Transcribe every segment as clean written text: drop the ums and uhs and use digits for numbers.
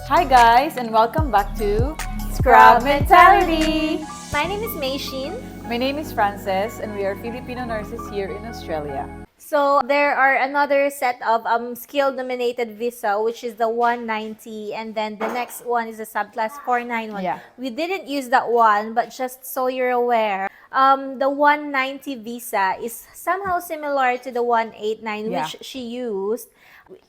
Hi guys, and welcome back to Scrub Mentality! My name is Mei Shin. My name is Frances, and we are Filipino nurses here in Australia. So there are another set of skill-nominated visa, which is the 190, and then the next one is the subclass 491. Yeah. We didn't use that one, but just so you're aware, the 190 visa is somehow similar to the 189, Yeah. which she used.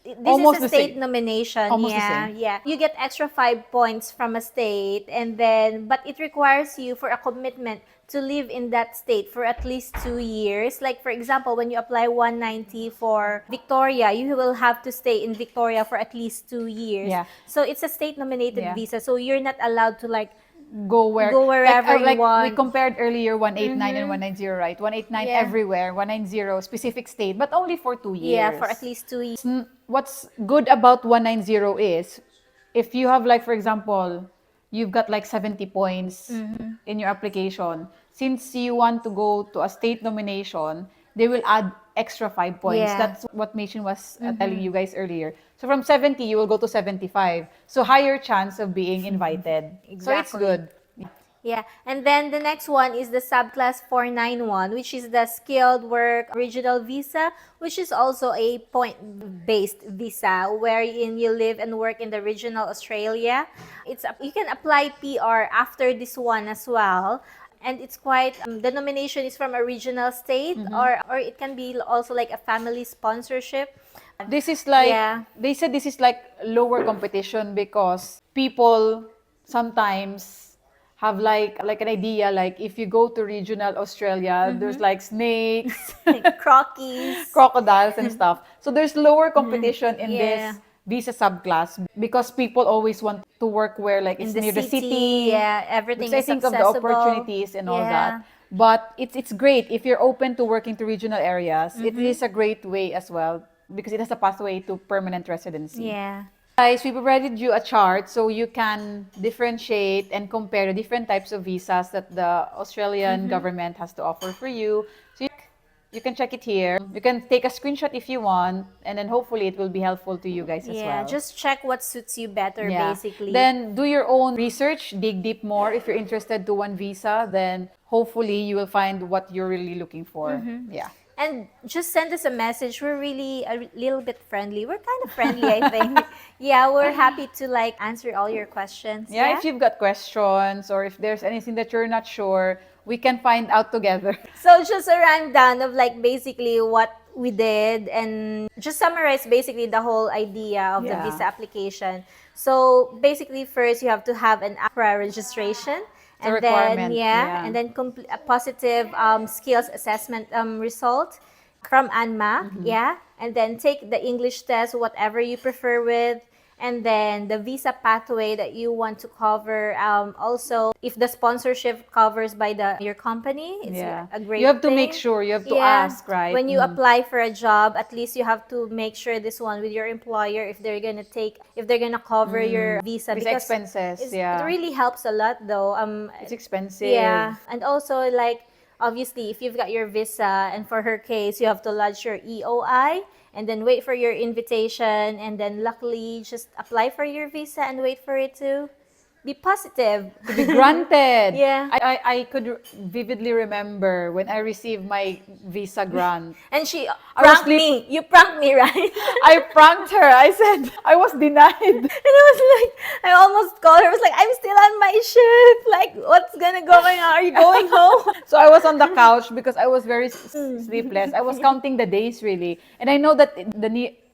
This Almost is a the state same. nomination. Almost the yeah, same. yeah. You get extra 5 points from a state, and then but it requires you for a commitment to live in that state for at least 2 years. Like for example, when you apply 190 for Victoria, you will have to stay in Victoria for at least 2 years. Yeah. So it's a state nominated Yeah. visa. So you're not allowed to Go wherever you like we want. compared earlier 189 and 190, right? 189 Yeah. everywhere, 190 specific state, but only for 2 years. yeah, for at least 2 years. What's good about 190 is if you have, like, for example, you've got like 70 points in your application, since you want to go to a state nomination, they will add extra 5 points. Yeah. That's what Machin was telling you guys earlier. So from 70, you will go to 75. So higher chance of being invited. So it's Exactly. good. Yeah, and then the next one is the subclass 491, which is the skilled work regional visa, which is also a point-based visa wherein you live and work in the regional Australia. You can apply PR after this one as well. And it's quite, the nomination is from a regional state, or it can be also like a family sponsorship. This is like, Yeah. they said this is like lower competition because people sometimes have like an idea, like if you go to regional Australia, there's like snakes, Crockies. crocodiles and stuff. So there's lower competition in Yeah. this visa subclass because people always want to work where like it's In the near the city, city. yeah, everything Because I is think of the accessible. opportunities and all Yeah. that. But it's great if you're open to working to regional areas. It is a great way as well because it has a pathway to permanent residency. Yeah. Guys, we provided you a chart so you can differentiate and compare the different types of visas that the Australian government has to offer for you. So you can check it here. You can take a screenshot if you want, and then hopefully it will be helpful to you guys as Yeah, well. just check what suits you better, Yeah. basically. Then do your own research, dig deep more. If you're interested to one visa, then hopefully you will find what you're really looking for. Yeah. and just send us a message. We're really a little bit friendly. We're kind of friendly, I think. Yeah, we're happy to answer all your questions. Yeah, if you've got questions or if there's anything that you're not sure, we can find out together. So just a rundown of basically what we did and just summarize basically the whole idea of Yeah. the visa application. So basically first you have to have an APRA registration. It's a requirement, yeah. And then a positive skills assessment result from ANMA, yeah, and then take the English test, whatever you prefer with, and then the visa pathway that you want to cover. Also, if the sponsorship covers by your company, it's Yeah. a great You have to thing. make sure, you have to Yeah. ask, right? When you apply for a job, at least you have to make sure this one with your employer if they're gonna cover your visa, Visa because expenses, it yeah. really helps a lot though. It's expensive. Yeah, and also obviously if you've got your visa, and for her case you have to lodge your EOI and then wait for your invitation, and then luckily just apply for your visa and wait for it to be positive. To be granted. Yeah. I could vividly remember when I received my visa grant. And she was pranked me. You pranked me, right? I pranked her. I said I was denied. And I was like, I almost called her. I was like, I'm still on my ship. Like, what's gonna going on? Are you going home? So I was on the couch because I was very sleepless. I was counting the days really, and I know that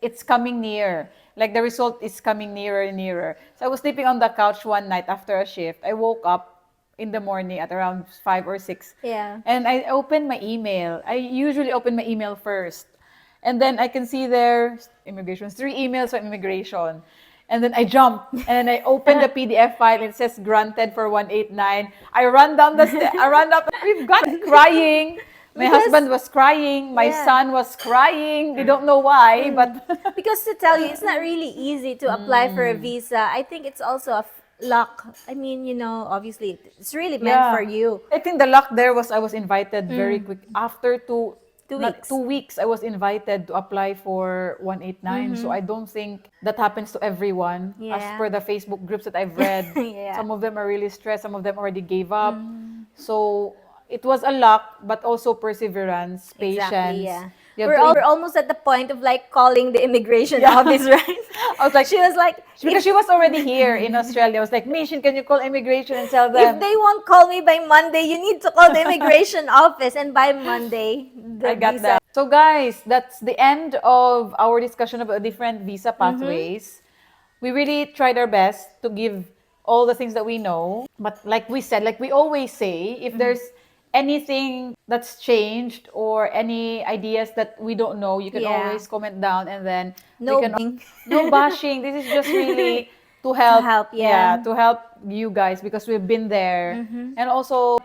it's coming near. Like the result is coming nearer and nearer. So I was sleeping on the couch one night after a shift. I woke up in the morning at around 5 or 6. Yeah. And I opened my email. I usually open my email first. And then I can see there immigration, 3 emails from immigration. And then I jump and then I open the PDF file and it says granted for 189. I run down the stairs. I run up. We've got crying. My Because- husband was crying. My Yeah. son was crying. They don't know why, but Because to tell you, it's not really easy to apply for a visa. I think it's also luck. I mean, obviously it's really meant Yeah. for you. I think the luck there was I was invited very quick after 2 2 not weeks. 2 weeks, I was invited to apply for 189. So I don't think that happens to everyone. As Yeah. per the Facebook groups that I've read, Yeah. some of them are really stressed. Some of them already gave up. So it was a luck, but also perseverance, patience. Exactly, yeah. You have We're to almost at the point of like calling the immigration Yeah. office, right? I was like, She was like, because she was already here in Australia. I was like, Mission, can you call immigration and tell if them? they won't call me by Monday, you need to call the immigration office. And by Monday, the I got visa. that. So guys, that's the end of our discussion about different visa pathways. We really tried our best to give all the things that we know. But like we said, like we always say, if there's anything that's changed or any ideas that we don't know, you can Yeah. always comment down, and then No we can bashing. no bashing. This is just really to help, help, yeah. to help you guys because we've been there. And also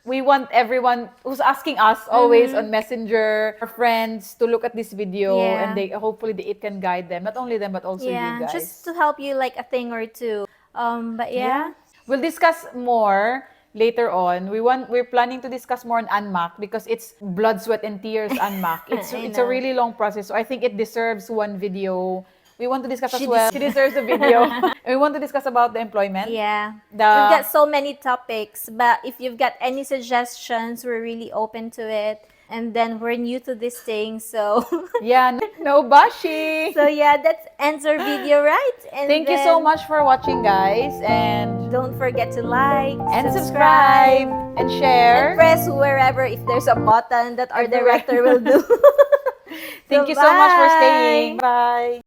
we want everyone who's asking us always on Messenger, our friends, to look at this video, Yeah. and they hopefully it can guide them, not only them but also you Yeah, guys. just to help you like a thing or two. But yeah. We'll discuss more later on. We're planning to discuss more on UNMAC because it's blood, sweat, and tears UNMAC. It's I it's a know. really long process, so I think it deserves one video. We want to discuss She as well. She deserves a video. And we want to discuss about the employment. Yeah. The- We've got so many topics, but if you've got any suggestions, we're really open to it. And then we're new to this thing, so Yeah, no bashing. so yeah, that ends our video, right? And Thank you so then much for watching, guys, and Don't forget to like and subscribe and share. and press wherever if there's a button that our director will do. Thank you so much for staying. Bye.